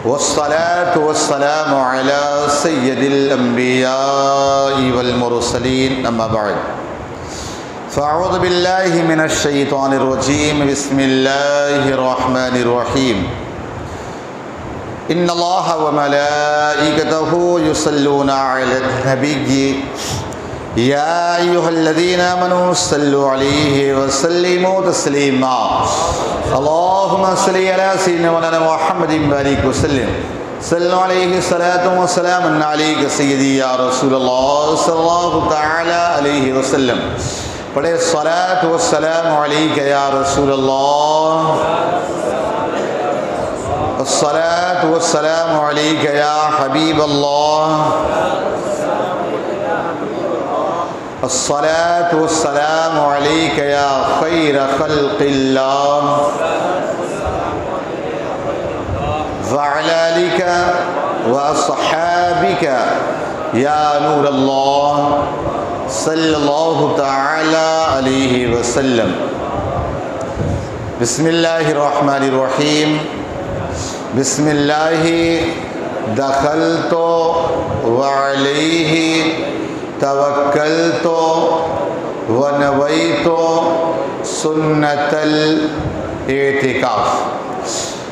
والصلاة والسلام على سيد الأنبياء والمرسلين أما بعد فأعوذ بالله من الشيطان الرجيم بسم الله الرحمن الرحيم إن الله وملائكته يصلون على النبي يا أيها الذين آمنوا صلوا عليه وسلموا تسليما اللهم صل على سيدنا مولانا محمد وبارك وسلم صلوا عليه صلاة وسلام عليك سيدي يا رسول الله صلى الله تعالى عليه وسلم پڑھے الصلاة والسلام عليك يا رسول الله الصلاة والسلام عليك يا حبيب الله الصلاة والسلام عليك يا خير خلق الله وعلى آلك وأصحابك يا نور الله صلى الله تعالى عليه وسلم بسم الله الرحمن الرحيم بسم الله دخلت وعليه توکلت ونویت سنت الاعتکاف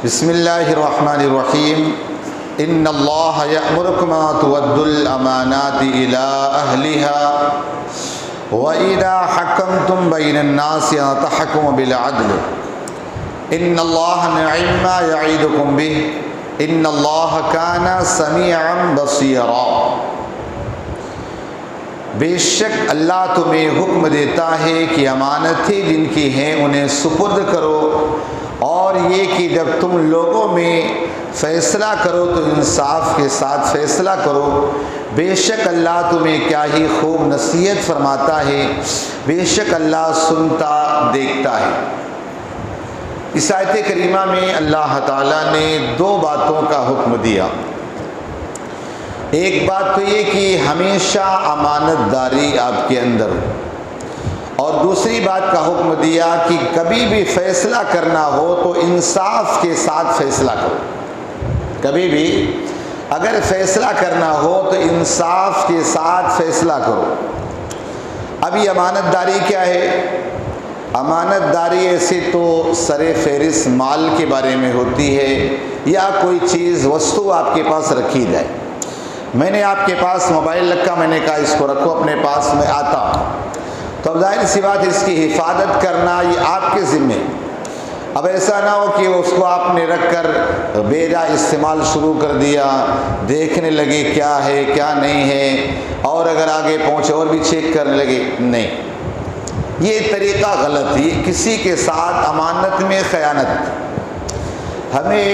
بسم اللہ الرحمن الرحیم ان اللہ یأمرکم ان تؤدوا الامانات الى اہلها واذا حکمتم بین الناس ان تحکموا بالعدل ان اللہ نعم ما یعیدکم به ان اللہ کان سمیعا بصیرا بے شک اللہ تمہیں حکم دیتا ہے کہ امانتیں جن کی ہیں انہیں سپرد کرو اور یہ کہ جب تم لوگوں میں فیصلہ کرو تو انصاف کے ساتھ فیصلہ کرو بے شک اللہ تمہیں کیا ہی خوب نصیحت فرماتا ہے بے شک اللہ سنتا دیکھتا ہے۔ اس آیت کریمہ میں اللہ تعالیٰ نے دو باتوں کا حکم دیا۔ ایک بات تو یہ کہ ہمیشہ امانت داری آپ کے اندر ہو، اور دوسری بات کا حکم دیا کہ کبھی بھی فیصلہ کرنا ہو تو انصاف کے ساتھ فیصلہ کرو۔ کبھی بھی اگر فیصلہ کرنا ہو تو انصاف کے ساتھ فیصلہ کرو۔ اب یہ امانت داری کیا ہے؟ امانت داری ایسے تو سر فہرست مال کے بارے میں ہوتی ہے یا کوئی چیز وستو آپ کے پاس رکھی جائے۔ میں نے آپ کے پاس موبائل رکھا، میں نے کہا اس کو رکھو اپنے پاس، میں آتا ہوں، تو اب ظاہر سی بات اس کی حفاظت کرنا یہ آپ کے ذمے۔ اب ایسا نہ ہو کہ اس کو آپ نے رکھ کر بے جا استعمال شروع کر دیا، دیکھنے لگے کیا ہے کیا نہیں ہے، اور اگر آگے پہنچے اور بھی چیک کرنے لگے، نہیں، یہ طریقہ غلط ہے۔ کسی کے ساتھ امانت میں خیانت، ہمیں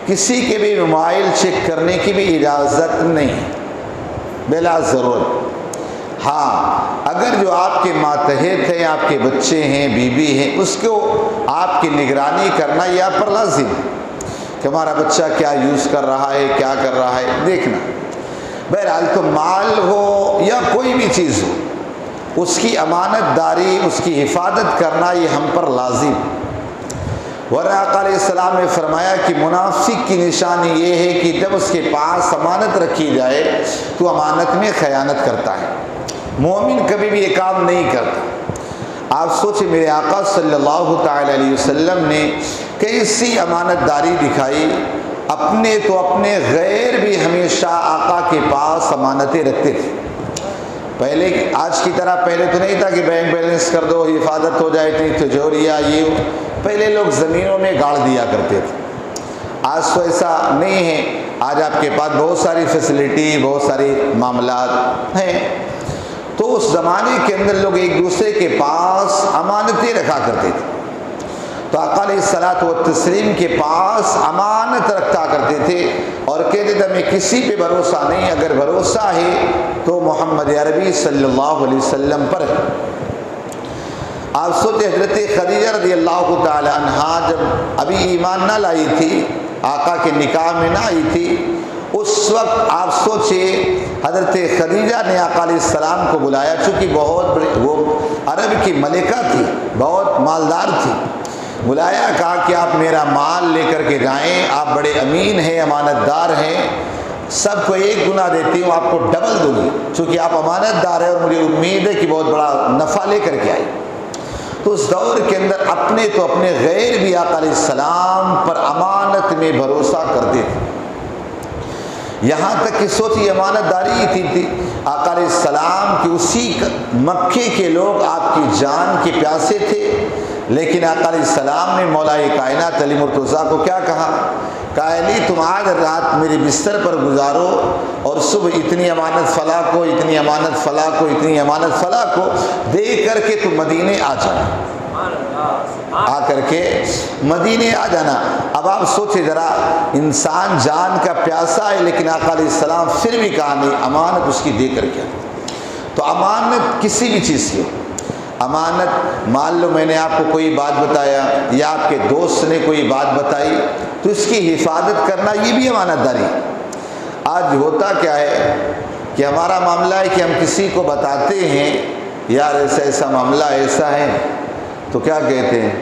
کسی کے بھی موبائل چیک کرنے کی بھی اجازت نہیں بلا ضرورت۔ ہاں، اگر جو آپ کے ماتحت ہیں، آپ کے بچے ہیں، بیوی ہیں، اس کو آپ کی نگرانی کرنا یہ آپ پر لازم ہے کہ ہمارا بچہ کیا یوز کر رہا ہے، کیا کر رہا ہے، دیکھنا۔ بہرحال تو مال ہو یا کوئی بھی چیز ہو، اس کی امانت داری، اس کی حفاظت کرنا یہ ہم پر لازم ہے۔ ورنہ آقا علیہ السلام نے فرمایا کہ منافق کی نشانی یہ ہے کہ جب اس کے پاس امانت رکھی جائے تو امانت میں خیانت کرتا ہے۔ مومن کبھی بھی یہ کام نہیں کرتا۔ آپ سوچیں، میرے آقا صلی اللہ تعالی علیہ وسلم نے کیسی امانت داری دکھائی، اپنے تو اپنے غیر بھی ہمیشہ آقا کے پاس امانتیں رکھتے تھے۔ پہلے آج کی طرح پہلے تو نہیں تھا کہ بینک بیلنس کر دو حفاظت ہو جائے، اتنی تجوریہ یہ ہو، پہلے لوگ زمینوں میں گاڑ دیا کرتے تھے۔ آج تو ایسا نہیں ہے، آج آپ کے پاس بہت ساری فیسلٹی، بہت ساری معاملات ہیں۔ تو اس زمانے کے اندر لوگ ایک دوسرے کے پاس امانتیں رکھا کرتے تھے، تو آقا علیہ الصلوۃ والتسلیم کے پاس امانت رکھا کرتے تھے اور کہتے تھے ہمیں کسی پہ بھروسہ نہیں، اگر بھروسہ ہے تو محمد عربی صلی اللہ علیہ وسلم پر ہے۔ آپ سوچے، حضرت خدیجہ رضی اللہ تعالی عنہا جب ابھی ایمان نہ لائی تھی، آقا کے نکاح میں نہ آئی تھی، اس وقت آپ سوچے حضرت خدیجہ نے آقا علیہ السلام کو بلایا، چونکہ بہت بڑی وہ عرب کی ملکہ تھی، بہت مالدار تھی، بلایا، کہا کہ آپ میرا مال لے کر کے جائیں، آپ بڑے امین ہیں، امانت دار ہیں، سب کو ایک گنا دیتی ہوں، آپ کو ڈبل دوں گی، چونکہ آپ امانت دار ہیں اور مجھے امید ہے کہ بہت بڑا نفع لے کر کے آئی۔ تو اس دور کے اندر اپنے تو اپنے غیر بھی آقا علیہ السلام پر امانت میں بھروسہ کرتے تھے، یہاں تک کہ سوچی امانت داری ہی تھی آقا علیہ السلام کی، اسی مکے کے لوگ آپ کی جان کے پیاسے تھے، لیکن آقا علیہ السلام نے مولا کائنات علی مرتضیٰ کو کیا کہا؟ کہا علی تم آج رات میرے بستر پر گزارو اور صبح اتنی امانت فلاں کو، اتنی امانت فلاں کو، اتنی امانت فلاں کو دے کر کے تم مدینے آ جانا، آ کر کے مدینے آ جانا۔ اب آپ سوچے ذرا، انسان جان کا پیاسا ہے لیکن آقا علیہ السلام پھر بھی کہا نہیں، امانت اس کی دے کر کے۔ تو امانت کسی بھی چیز کی ہو، امانت مان لو میں نے آپ کو کوئی بات بتایا یا آپ کے دوست نے کوئی بات بتائی تو اس کی حفاظت کرنا یہ بھی امانت داری ہے۔ آج ہوتا کیا ہے کہ ہمارا معاملہ ہے کہ ہم کسی کو بتاتے ہیں یار ایسا ایسا معاملہ ایسا ہے، تو کیا کہتے ہیں؟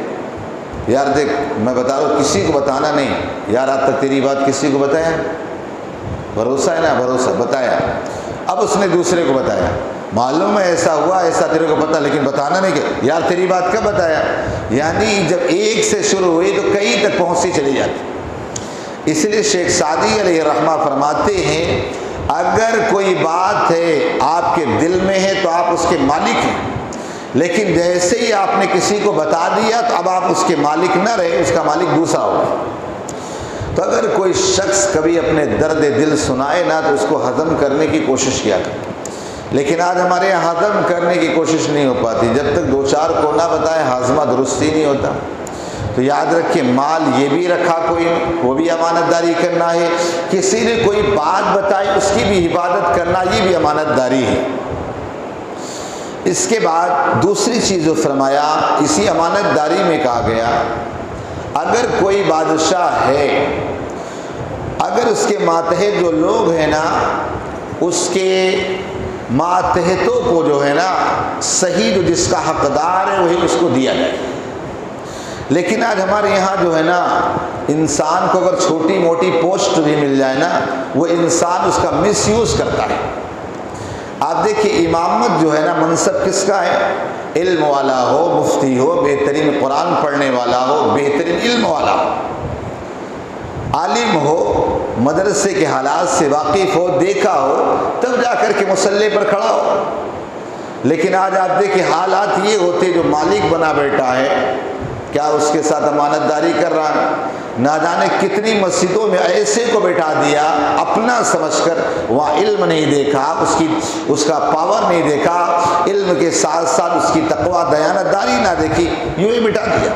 یار دیکھ میں بتا رہا ہوں کسی کو بتانا نہیں، یار آج تک تیری بات کسی کو بتایا؟ بھروسہ ہے نا، بھروسہ بتایا، اب اس نے دوسرے کو بتایا، معلوم ہے ایسا ہوا، ایسا تیرے کو پتہ، لیکن بتانا نہیں کہ یار تیری بات کب بتایا؟ یعنی جب ایک سے شروع ہوئی تو کئی تک پہنچتی چلی جاتی۔ اس لیے شیخ سعدی علیہ رحمہ فرماتے ہیں اگر کوئی بات ہے آپ کے دل میں ہے تو آپ اس کے مالک ہیں، لیکن جیسے ہی آپ نے کسی کو بتا دیا تو اب آپ اس کے مالک نہ رہے، اس کا مالک دوسرا ہوگا۔ تو اگر کوئی شخص کبھی اپنے درد دل سنائے نا تو اس کو ہضم کرنے کی کوشش کیا کرے، لیکن آج ہمارے یہاں ہضم کرنے کی کوشش نہیں ہو پاتی، جب تک دو چار کو نہ بتائے ہاضمہ درست ہی نہیں ہوتا۔ تو یاد رکھیں مال یہ بھی رکھا کوئی، وہ بھی امانت داری کرنا ہے، کسی نے کوئی بات بتائی اس کی بھی حفاظت کرنا یہ بھی امانت داری ہے۔ اس کے بعد دوسری چیز جو فرمایا اسی امانت داری میں کہا گیا، اگر کوئی بادشاہ ہے، اگر اس کے ماتحت جو لوگ ہیں نا اس کے ماتحتوں کو جو ہے نا صحیح جو جس کا حقدار ہے وہی اس کو دیا جائے۔ لیکن آج ہمارے یہاں جو ہے نا انسان کو اگر چھوٹی موٹی پوسٹ بھی مل جائے نا وہ انسان اس کا مس یوز کرتا ہے۔ آپ دیکھیے امامت جو ہے نا منصب کس کا ہے؟ علم والا ہو، مفتی ہو، بہترین قرآن پڑھنے والا ہو، بہترین علم والا ہو، عالم ہو، مدرسے کے حالات سے واقف ہو، دیکھا ہو، تب جا کر کے مصلی پر کھڑا ہو۔ لیکن آج آپ دیکھیں حالات یہ ہوتے جو مالک بنا بیٹھا ہے کیا اس کے ساتھ امانت داری کر رہا ہے؟ نہ جانے کتنی مسجدوں میں ایسے کو بیٹھا دیا اپنا سمجھ کر، وہاں علم نہیں دیکھا، اس کا پاور نہیں دیکھا، علم کے ساتھ ساتھ اس کی تقوی دیانت داری نہ دیکھی، یوں ہی بٹھا دیا۔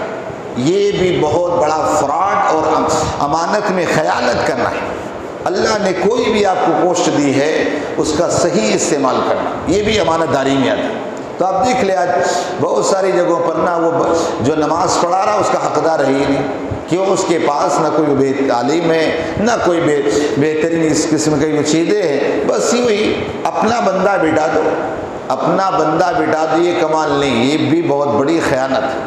یہ بھی بہت بڑا فراڈ اور امانت میں خیانت کرنا ہے۔ اللہ نے کوئی بھی آپ کو پوسٹ دی ہے اس کا صحیح استعمال کرنا، یہ بھی امانت داری میں آتا ہے۔ تو آپ دیکھ لیں آج بہت ساری جگہوں پر نہ وہ جو نماز پڑھا رہا اس کا حقدار ہے ہی نہیں، کیوں؟ اس کے پاس نہ کوئی تعلیم ہے، نہ کوئی بہترین اس قسم کی وہ چیزیں ہیں، بس یوں ہی اپنا بندہ بٹھا دو، اپنا بندہ بٹھا دو، یہ کمال نہیں، یہ بھی بہت بڑی خیانت ہے۔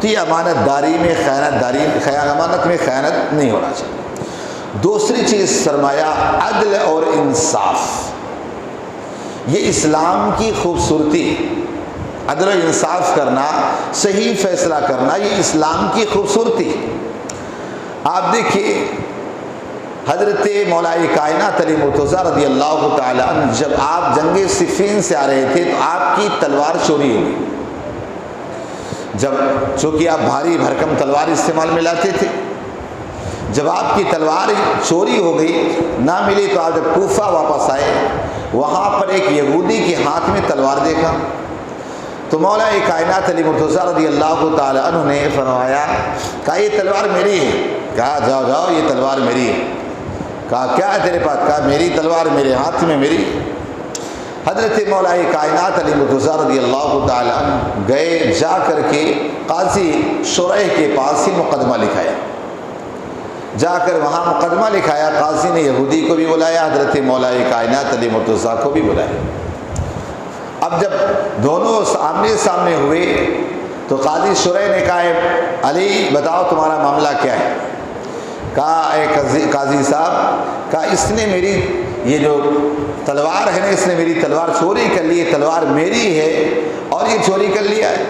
تو یہ امانت داری میں خیانت داری، امانت میں خیانت نہیں ہونا چاہیے۔ دوسری چیز سرمایہ عدل اور انصاف، یہ اسلام کی خوبصورتی، عدل و انصاف کرنا، صحیح فیصلہ کرنا، یہ اسلام کی خوبصورتی۔ آپ دیکھیے حضرت مولا کائنات علی مرتضیٰ رضی اللہ تعالیٰ عنہ جب آپ جنگ صفین سے آ رہے تھے تو آپ کی تلوار چوری ہوئی، جب چونکہ آپ بھاری بھرکم تلوار استعمال میں لاتے تھے، جب آپ کی تلوار چوری ہو گئی نہ ملی تو آپ جب کوفہ واپس آئے وہاں پر ایک یہودی کے ہاتھ میں تلوار دیکھا تو مولا کائنات علی مرتضیٰ رضی اللہ تعالیٰ عنہ نے فرمایا، کہا یہ تلوار میری ہے، کہا جاؤ جاؤ یہ تلوار میری ہے، کہا کیا ہے تیرے پاس، کہا میری تلوار میرے ہاتھ میں میری۔ حضرت مولا کائنات علی مرتضیٰ رضی اللہ تعالیٰ عنہ گئے، جا کر کے قاضی شریح کے پاس ہی مقدمہ لکھایا، جا کر وہاں مقدمہ لکھایا، قاضی نے یہودی کو بھی بلایا، حضرت مولا کائنات علی مرتضیٰ کو بھی بلایا۔ اب جب دونوں آمنے سامنے ہوئے تو قاضی شرح نے کہا علی بتاؤ تمہارا معاملہ کیا ہے؟ کہا اے قاضی صاحب، کہا اس نے میری یہ جو تلوار ہے نا، اس نے میری تلوار چوری کر لی ہے، تلوار میری ہے اور یہ چوری کر لیا ہے۔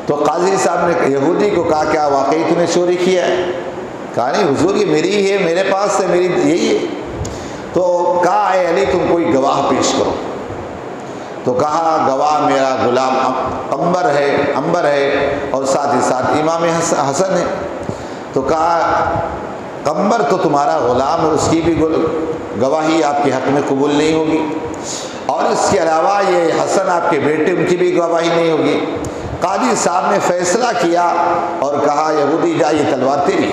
تو قاضی صاحب نے یہودی کو کہا کیا واقعی تم نے چوری کیا ہے؟ کہا نہیں حضور یہ میری ہی ہے، میرے پاس ہے، میری یہی ہے۔ تو کہا اے علی تم کوئی گواہ پیش کرو۔ تو کہا گواہ میرا غلام عنبر ہے اور ساتھ ہی ساتھ امام حسن ہے۔ تو کہا عنبر تو تمہارا غلام ہے، اس کی بھی گواہی آپ کے حق میں قبول نہیں ہوگی، اور اس کے علاوہ یہ حسن آپ کے بیٹے، ان کی بھی گواہی نہیں ہوگی۔ قاضی صاحب نے فیصلہ کیا اور کہا یہودی جا یہ تلوار تیری،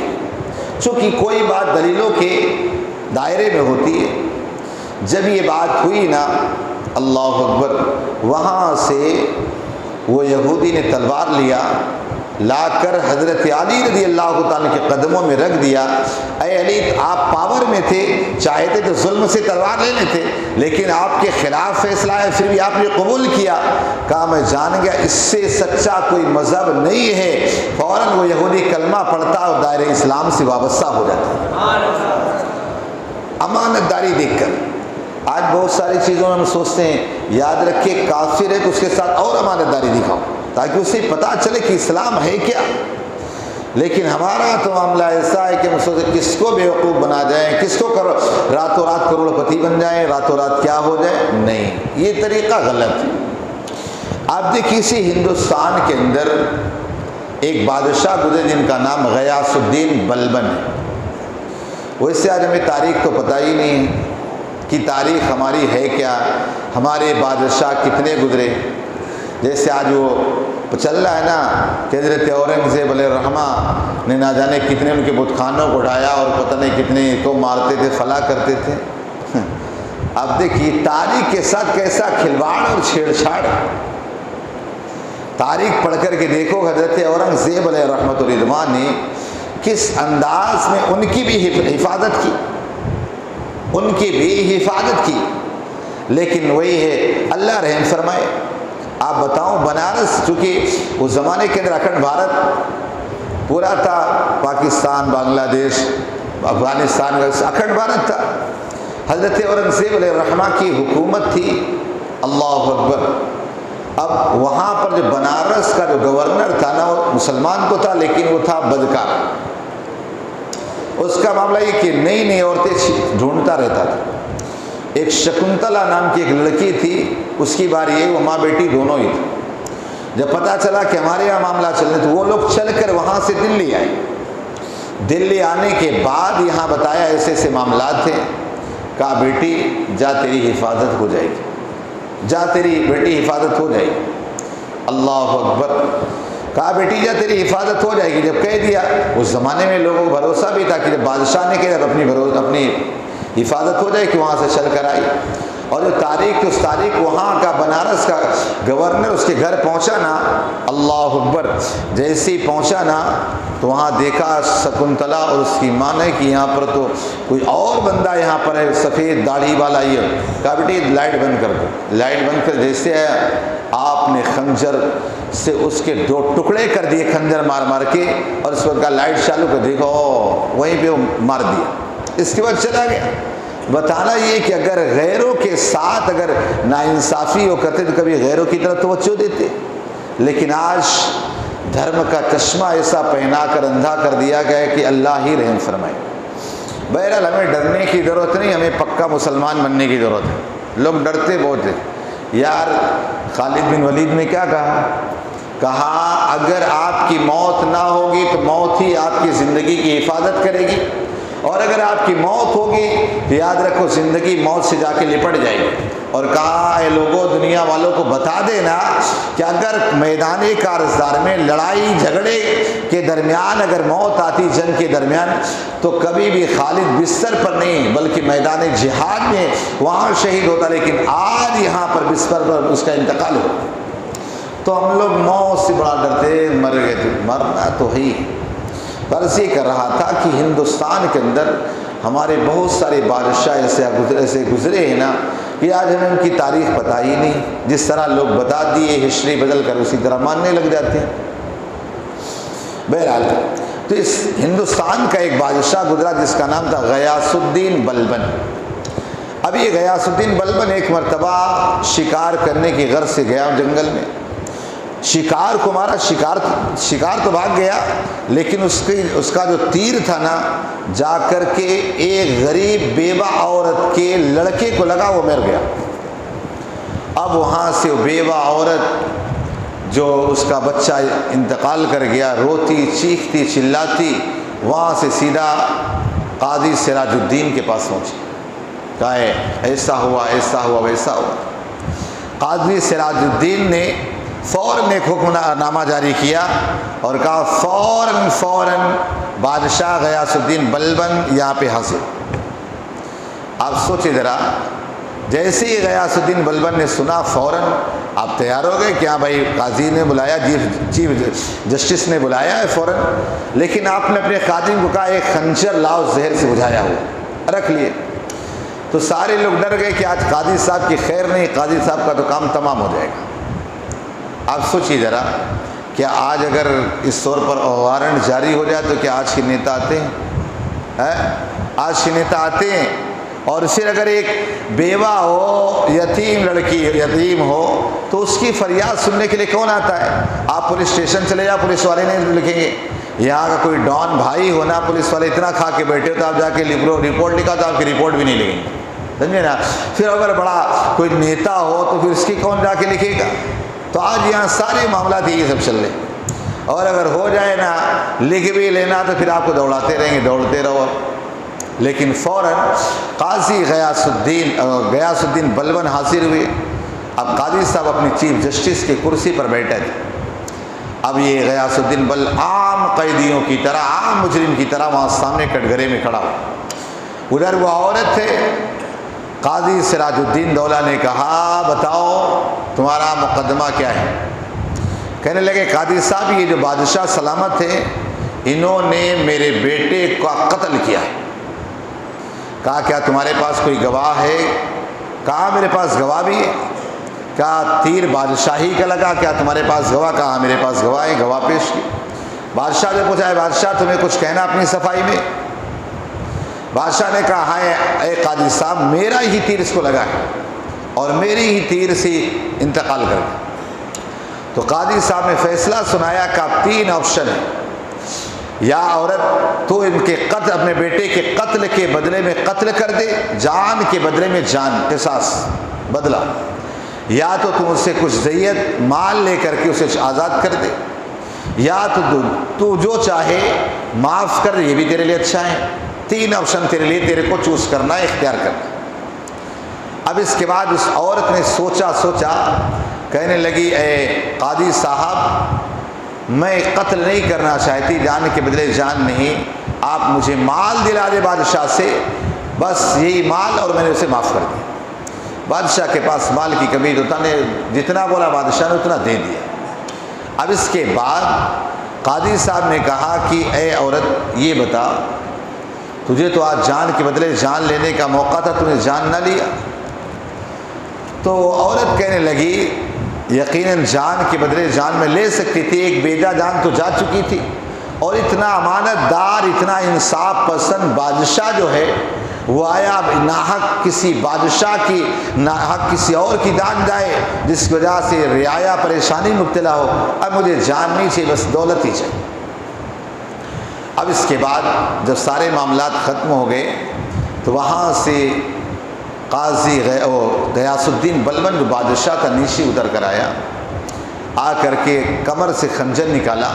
چونکہ کوئی بات دلیلوں کے دائرے میں ہوتی ہے۔ جب یہ بات ہوئی نا، اللہ اکبر، وہاں سے وہ یہودی نے تلوار لا کر حضرت علی رضی اللہ تعالیٰ کے قدموں میں رکھ دیا۔ اے علی آپ پاور میں تھے، چاہتے تو ظلم سے تلوار لے لیتے، لیکن آپ کے خلاف فیصلہ ہے پھر بھی آپ نے قبول کیا۔ کہا میں جان گیا اس سے سچا کوئی مذہب نہیں ہے۔ فوراً وہ یہودی کلمہ پڑھتا اور دائرہ اسلام سے وابستہ ہو جاتا۔ امانت داری دیکھ کر آج بہت ساری چیزوں میں ہم سوچتے ہیں یاد رکھے کافر ہے تو اس کے ساتھ اور امانت داری دکھاؤ تاکہ اسے پتہ چلے کہ اسلام ہے کیا۔ لیکن ہمارا تو معاملہ ایسا ہے کہ ہم سوچتے کس کو بیوقوف بنا جائیں، کس کو راتوں رات کروڑ پتی بن جائیں، راتوں رات کیا ہو جائے۔ نہیں، یہ طریقہ غلط ہے۔ آپ دیکھیے اسی ہندوستان کے اندر ایک بادشاہ گزرے جن کا نام غیاث الدین بلبن ہے۔ ویسے آج ہمیں تاریخ تو پتہ ہی نہیں ہے کہ تاریخ ہماری ہے کیا، ہمارے بادشاہ کتنے گزرے۔ جیسے آج وہ چل رہا ہے نا کہ حضرت اورنگزیب علیہ الرحمہ نے نہ جانے کتنے ان کے بت خانوں کو اڑایا اور پتہ نہیں کتنے کو مارتے تھے، فلا کرتے تھے۔ اب دیکھیے تاریخ کے ساتھ کیسا کھلواڑ اور چھیڑ چھاڑ۔ تاریخ پڑھ کر کے دیکھو حضرت اورنگزیب علیہ رحمۃ الرضوان نے کس انداز میں ان کی بھی حفاظت کی، ان کی بھی حفاظت کی۔ لیکن وہی ہے اللہ رحم فرمائے۔ آپ بتاؤں بنارس چونکہ اس زمانے کے اندر اکھنڈ بھارت پورا تھا، پاکستان، بنگلہ دیش، افغانستان کا اکھنڈ بھارت تھا۔ حضرت اورنگزیب علیہ الرحمہ کی حکومت تھی، اللہ اکبر۔ اب وہاں پر جو بنارس کا جو گورنر تھا نا وہ مسلمان تو تھا لیکن وہ تھا بدکار۔ اس کا معاملہ یہ کہ نئی نئی عورتیں ڈھونڈتا رہتا تھا۔ ایک شکنتلا نام کی ایک لڑکی تھی، اس کی باری ہے، وہ ماں بیٹی دونوں ہی تھی۔ جب پتہ چلا کہ ہمارے یہاں معاملہ چلنے تو وہ لوگ چل کر وہاں سے دلی آئے۔ دلی آنے کے بعد یہاں بتایا ایسے ایسے معاملات تھے۔ کہا بیٹی جا تیری حفاظت ہو جائے گی، جا تیری بیٹی حفاظت ہو جائے گی۔ اللہ اکبر۔ کہا بیٹی جا تیری حفاظت ہو جائے گی۔ جب کہہ دیا، اس زمانے میں لوگوں کو بھروسہ بھی تھا کہ جب بادشاہ نے کہا اپنی حفاظت ہو جائے کہ وہاں سے چل کر آئی۔ اور جو تاریخ اس تاریخ وہاں کا بنارس کا گورنر اس کے گھر پہنچا نا، اللہ اکبر، جیسے ہی پہنچا نا تو وہاں دیکھا شکنتلا اور اس کی ماں نے کہ یہاں پر تو کوئی اور بندہ یہاں پر ہے، سفید داڑھی والا ہی ہے۔ کہا بیٹی لائٹ بند کر دو۔ لائٹ بند کر جیسے ہے آپ نے خنجر سے اس کے 2 ٹکڑے کر دیے، خنجر مار مار کے، اور اس وقت کا لائٹ چالو کر دیکھو وہیں پہ وہ مار دیا۔ اس کے بعد چلا گیا۔ بتانا یہ کہ اگر غیروں کے ساتھ اگر ناانصافی ہو کرتے تو کبھی غیروں کی طرف توجہ دیتے، لیکن آج دھرم کا چشمہ ایسا پہنا کر اندھا کر دیا گیا ہے کہ اللہ ہی رحم فرمائے۔ بہرحال ہمیں ڈرنے کی ضرورت نہیں، ہمیں پکا مسلمان بننے کی ضرورت ہے۔ لوگ ڈرتے بہت ہیں یار۔ خالد بن ولید نے کیا کہا اگر آپ کی موت نہ ہوگی تو موت ہی آپ کی زندگی کی حفاظت کرے گی، اور اگر آپ کی موت ہوگی تو یاد رکھو زندگی موت سے جا کے لپٹ جائے گی۔ اور کہا اے لوگوں دنیا والوں کو بتا دینا کہ اگر میدان کارزار میں لڑائی جھگڑے کے درمیان اگر موت آتی جنگ کے درمیان تو کبھی بھی خالد بستر پر نہیں بلکہ میدان جہاد میں وہاں شہید ہوتا، لیکن آج یہاں پر بستر پر اس کا انتقال ہو۔ تو ہم لوگ موت سے بڑا ڈرتے، مر گئے تھے، مرنا تو ہی۔ غرض یہ کر رہا تھا کہ ہندوستان کے اندر ہمارے بہت سارے بادشاہ ایسے گزرے ہیں نا کہ آج ہمیں ان کی تاریخ پتہ ہی نہیں، جس طرح لوگ بتا دیے ہسٹری بدل کر اسی طرح ماننے لگ جاتے ہیں۔ بہرحال تو اس ہندوستان کا ایک بادشاہ گزرا جس کا نام تھا غیاث الدین بلبن۔ اب یہ غیاث الدین بلبن ایک مرتبہ شکار کرنے کی غرض سے گیا جنگل میں، شکار کو مارا، شکار تو بھاگ گیا، لیکن اس کا جو تیر تھا نا، جا کر کے ایک غریب بیوہ عورت کے لڑکے کو لگا، وہ مر گیا۔ اب وہاں سے وہ بیوہ عورت جو اس کا بچہ انتقال کر گیا، روتی چیختی چلاتی وہاں سے سیدھا قاضی سراج الدین کے پاس پہنچی، کہا ہے ایسا ہوا ایسا ہوا ویسا ہوا۔ قاضی سراج الدین نے فوراً ایک حکم نامہ جاری کیا اور کہا فوراً بادشاہ غیاث الدین بلبن یہاں پہ حاضر۔ آپ سوچیں ذرا، جیسے ہی غیاث الدین بلبن نے سنا فوراً آپ تیار ہو گئے کہ ہاں بھائی قاضی نے بلایا، چیف جسٹس نے بلایا ہے فوراً، لیکن آپ نے اپنے خادم کو کہا ایک خنجر لاؤ زہر سے بجھایا ہوا، رکھ لیے۔ تو سارے لوگ ڈر گئے کہ آج قاضی صاحب کی خیر نہیں، قاضی صاحب کا تو کام تمام ہو جائے گا۔ آپ سوچیے ذرا، کیا آج اگر اس طور پر وارنٹ جاری ہو جائے تو کیا آج کے نیتا آتے ہیں؟ آج کے نیتا آتے ہیں؟ اور پھر اگر ایک بیوہ ہو، یتیم لڑکی یتیم ہو، تو اس کی فریاد سننے کے لیے کون آتا ہے؟ آپ پولیس اسٹیشن چلے جاؤ، پولیس والے نہیں لکھیں گے۔ یہاں کا کوئی ڈان بھائی ہونا، پولیس والے اتنا کھا کے بیٹھے ہو تو آپ جا کے رپورٹ لکھا تو آپ کی رپورٹ بھی نہیں لکھیں گے، سمجھے نا۔ پھر اگر بڑا کوئی نیتا ہو تو پھر اس کی کون جا کے لکھے گا؟ تو آج یہاں سارے معاملات یہ سب چل رہے ہیں، اور اگر ہو جائے نا لکھ بھی لینا تو پھر آپ کو دوڑاتے رہیں گے، دوڑتے رہو۔ لیکن فوراً قاضی غیاث الدین بلبن حاضر ہوئے۔ اب قاضی صاحب اپنی چیف جسٹس کی کرسی پر بیٹھے تھے۔ اب یہ غیاث الدین بلبن عام قیدیوں کی طرح، عام مجرم کی طرح وہاں سامنے کٹگرے میں کھڑا ہوا۔ ادھر وہ عورت تھے۔ قاضی سراج الدین دولہ نے کہا بتاؤ تمہارا مقدمہ کیا ہے؟ کہنے لگے قاضی صاحب یہ جو بادشاہ سلامت تھے انہوں نے میرے بیٹے کا قتل کیا ہے۔ کہا کیا تمہارے پاس کوئی گواہ ہے؟ کہا میرے پاس گواہ بھی ہے۔ کہا تیر بادشاہی کا لگا، کیا تمہارے پاس گواہ؟ کہا میرے پاس گواہ ہے، گواہ پیش کی۔ بادشاہ نے پوچھا ہے بادشاہ تمہیں کچھ کہنا اپنی صفائی میں؟ بادشاہ نے کہا ہاں اے قاضی صاحب میرا ہی تیر اس کو لگا ہے اور میری ہی تیر سے انتقال کر گیا۔ تو قاضی صاحب نے فیصلہ سنایا کہ 3 آپشن ہیں، یا عورت تو ان کے قتل، اپنے بیٹے کے قتل کے بدلے میں قتل کر دے، جان کے بدلے میں جان، قصاص بدلہ، یا تو تم اس سے کچھ دیت مال لے کر کے اسے آزاد کر دے، یا تو جو چاہے معاف کر دے، یہ بھی تیرے لیے اچھا ہے۔ 3 آپشن تیرے لیے، تیرے کو چوز کرنا ہے، اختیار کرنا۔ اب اس کے بعد اس عورت نے سوچا، کہنے لگی اے قاضی صاحب میں قتل نہیں کرنا چاہتی، جان کے بدلے جان نہیں، آپ مجھے مال دلا دے بادشاہ سے، بس یہی مال، اور میں نے اسے معاف کر دیا۔ بادشاہ کے پاس مال کی کمی ہوتا نے جتنا بولا بادشاہ نے اتنا دے دیا۔ اب اس کے بعد قاضی صاحب نے کہا کہ اے عورت یہ بتا، تجھے تو آج جان کے بدلے جان لینے کا موقع تھا، تم نے جان نہ لیا۔ تو عورت کہنے لگی یقیناً جان کے بدلے جان میں لے سکتی تھی، ایک بیجا جان تو جا چکی تھی، اور اتنا امانت دار، اتنا انصاف پسند بادشاہ جو ہے وہ آیا ناحق کسی بادشاہ کی، ناحق کسی اور کی جان جائے جس کی وجہ سے رعایا پریشانی مبتلا ہو۔ اب مجھے جان نہیں چاہیے، بس دولت ہی چاہیے۔ اب اس کے بعد جب سارے معاملات ختم ہو گئے تو وہاں سے قاضی غیاث الدین بلبن جو بادشاہ کا نیچے اتر کر آیا، آ کر کے کمر سے خنجر نکالا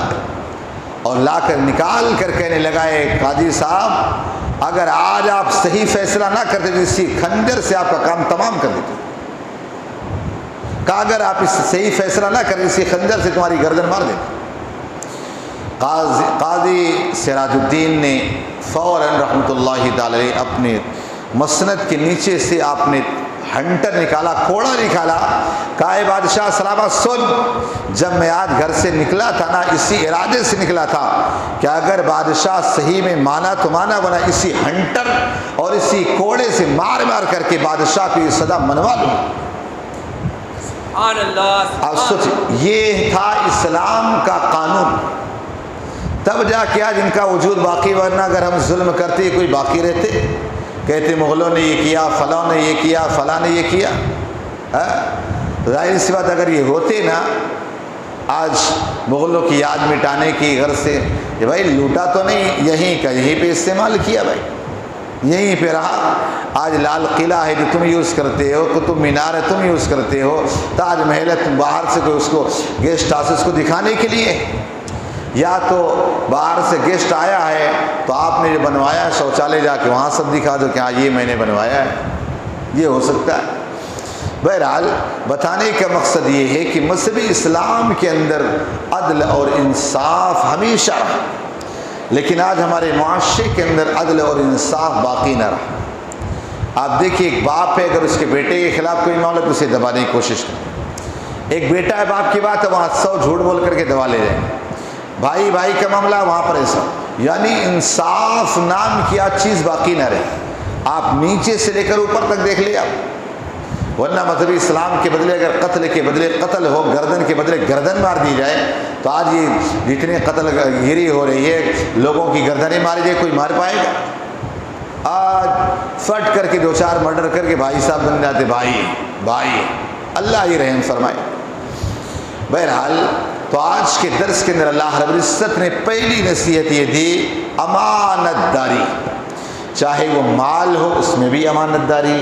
اور نکال کر کہنے لگا اے قاضی صاحب اگر آج آپ صحیح فیصلہ نہ کرتے تو اسی خنجر سے آپ کا کام تمام کر دیتے۔ کہا اگر آپ اس صحیح فیصلہ نہ کریں اسی خنجر سے تمہاری گردن مار دیتے۔ قاضی سراج الدین نے فوراً رحمۃ اللہ تعالی اپنے مسند کے نیچے سے آپ نے ہنٹر نکالا، کوڑا نکالا، کہا اے بادشاہ سلامہ سن، جب میں آج گھر سے نکلا تھا نا، اسی ارادے سے نکلا تھا کہ اگر بادشاہ صحیح میں مانا تو مانا، ورنہ اسی ہنٹر اور اسی کوڑے سے مار مار کر کے بادشاہ کو یہ سزا منوا لوں۔ اب سوچ، یہ تھا اسلام کا قانون، تب جا کے آج ان کا وجود باقی، ورنہ اگر ہم ظلم کرتے کوئی باقی رہتے، کہتے مغلوں نے یہ کیا، فلاں نے یہ کیا، فلاں نے یہ کیا۔ ظاہر سی بات اگر یہ ہوتے نا، آج مغلوں کی یاد مٹانے کی غرض سے، کہ بھائی لوٹا تو نہیں، یہیں کا یہیں پہ استعمال کیا، بھائی یہیں پہ رہا۔ آج لال قلعہ ہے جو تم یوز کرتے ہو، قطب مینار ہے تم یوز کرتے ہو، تاج محل ہے تم باہر سے کوئی اس کو گیسٹ ہاؤس اس کو دکھانے کے لیے، یا تو باہر سے گیسٹ آیا ہے تو آپ نے جو بنوایا ہے شوچالے جا کے وہاں سب دکھا دو کہ ہاں یہ میں نے بنوایا ہے، یہ ہو سکتا ہے۔ بہرحال بتانے کا مقصد یہ ہے کہ مذہبی اسلام کے اندر عدل اور انصاف ہمیشہ رہا، لیکن آج ہمارے معاشرے کے اندر عدل اور انصاف باقی نہ رہا۔ آپ دیکھیے ایک باپ ہے، اگر اس کے بیٹے کے خلاف کوئی معاملہ تو اسے دبانے کی کوشش کرے، ایک بیٹا ہے باپ کی بات ہے وہاں 100 جھوٹ بول کر کے دبا لے جائیں، بھائی بھائی کا معاملہ وہاں پر ایسا، یعنی انصاف نام کی آج چیز باقی نہ رہے۔ آپ نیچے سے لے کر اوپر تک دیکھ لیں آپ، ورنہ مذہبی اسلام کے بدلے اگر قتل کے بدلے قتل ہو، گردن کے بدلے گردن مار دی جائے، تو آج یہ جتنے قتل گیری ہو رہی ہے، لوگوں کی گردنیں ماری جائے، کوئی مار پائے گا؟ آج فٹ کر کے 2-4 مرڈر کر کے بھائی صاحب بن جاتے، بھائی بھائی، اللہ ہی رحم فرمائے۔ بہرحال تو آج کے درس کے اندر اللہ رب العزت نے پہلی نصیحت یہ دی، امانت داری، چاہے وہ مال ہو اس میں بھی امانت داری،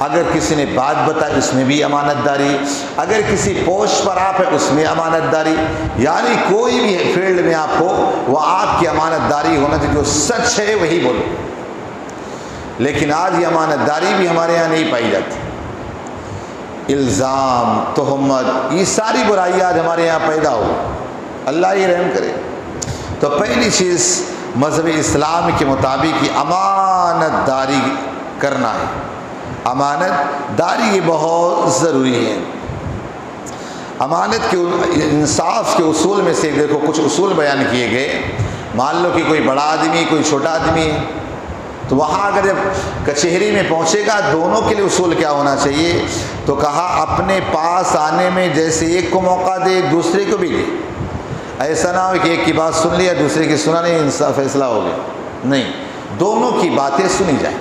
اگر کسی نے بات بتائی اس میں بھی امانت داری، اگر کسی پوسٹ پر آپ ہے اس میں امانت داری، یعنی کوئی بھی فیلڈ میں آپ ہو وہ آپ کی امانت داری ہونا چاہیے، جو سچ ہے وہی بولو۔ لیکن آج یہ امانت داری بھی ہمارے یہاں نہیں پائی جاتی، الزام، تہمت، یہ ساری برائی آج ہمارے یہاں پیدا ہو، اللہ ہی رحم کرے۔ تو پہلی چیز مذہب اسلام کے مطابق یہ امانت داری کرنا ہے، امانت داری یہ بہت ضروری ہے۔ امانت کے انصاف کے اصول میں سے دیکھو کچھ اصول بیان کیے گئے، مان لو کہ کوئی بڑا آدمی کوئی چھوٹا آدمی ہے، تو وہاں اگر جب کچہری میں پہنچے گا دونوں کے لیے اصول کیا ہونا چاہیے؟ تو کہا اپنے پاس آنے میں جیسے ایک کو موقع دے دوسرے کو بھی دے، ایسا نہ ہو کہ ایک کی بات سن لیا دوسرے کی سنا نہیں، انصاف فیصلہ ہو گیا، نہیں، دونوں کی باتیں سنی جائیں۔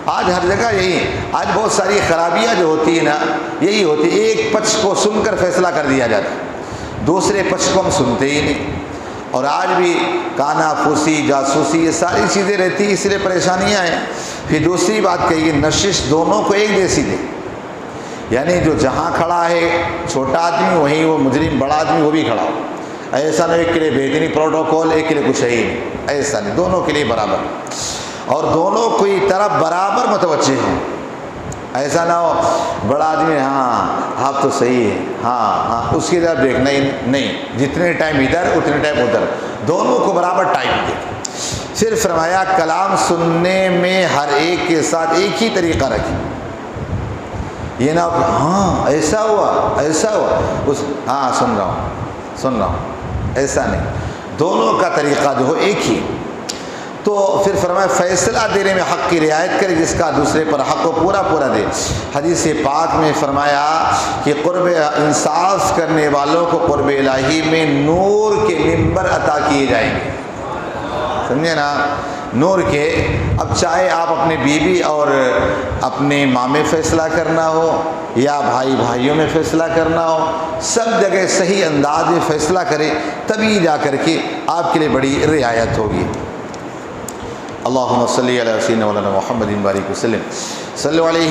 آج ہر جگہ یہی، آج بہت ساری خرابیاں جو ہوتی ہیں نا یہی ہوتی ہے، ایک پکش کو سن کر فیصلہ کر دیا جاتا ہے، دوسرے پکش کو ہم سنتے ہی نہیں، اور آج بھی کانا پھوسی، جاسوسی، یہ ساری چیزیں رہتی ہیں، اس لیے پریشانیاں ہیں۔ پھر دوسری بات کہیے نشش دونوں کو ایک جیسی دے، یعنی جو جہاں کھڑا ہے چھوٹا آدمی وہیں وہ مجرم بڑا آدمی وہ بھی کھڑا ہو، ایسا نہ ایک کے لیے بہترین پروٹوکول ایک کے لیے کچھ ہے ہی نہیں، ایسا نہیں، دونوں کے لیے برابر، اور دونوں کی طرف برابر متوجہ ہوں، ایسا نہ ہو بڑا آدمی ہاں آپ تو صحیح ہے، ہاں ہاں اس کی طرف دیکھنا ہی نہیں، جتنے ٹائم ادھر اتنے ٹائم ادھر، دونوں کو برابر ٹائم دے۔ پھر فرمایا کلام سننے میں ہر ایک کے ساتھ ایک ہی طریقہ رکھیں، یہ نہ ہو ہاں ایسا ہوا ہاں سن رہا ہوں، ایسا نہیں، دونوں کا طریقہ جو ہو ایک ہی۔ تو پھر فرمایا فیصلہ دینے میں حق کی رعایت کرے، جس کا دوسرے پر حق کو پورا دے۔ حدیث پاک میں فرمایا کہ قرب انصاف کرنے والوں کو قرب الہی میں نور کے ممبر عطا کیے جائیں گے، سمجھے نا، نور کے۔ اب چاہے آپ اپنے بیوی اور اپنے ماں میں فیصلہ کرنا ہو یا بھائی بھائیوں میں فیصلہ کرنا ہو، سب جگہ صحیح انداز میں فیصلہ کرے، تبھی جا کر کے آپ کے لیے بڑی رعایت ہوگی۔ اللہم صلی علی سیدنا مولانا محمد بارک وسلم صلی علیہ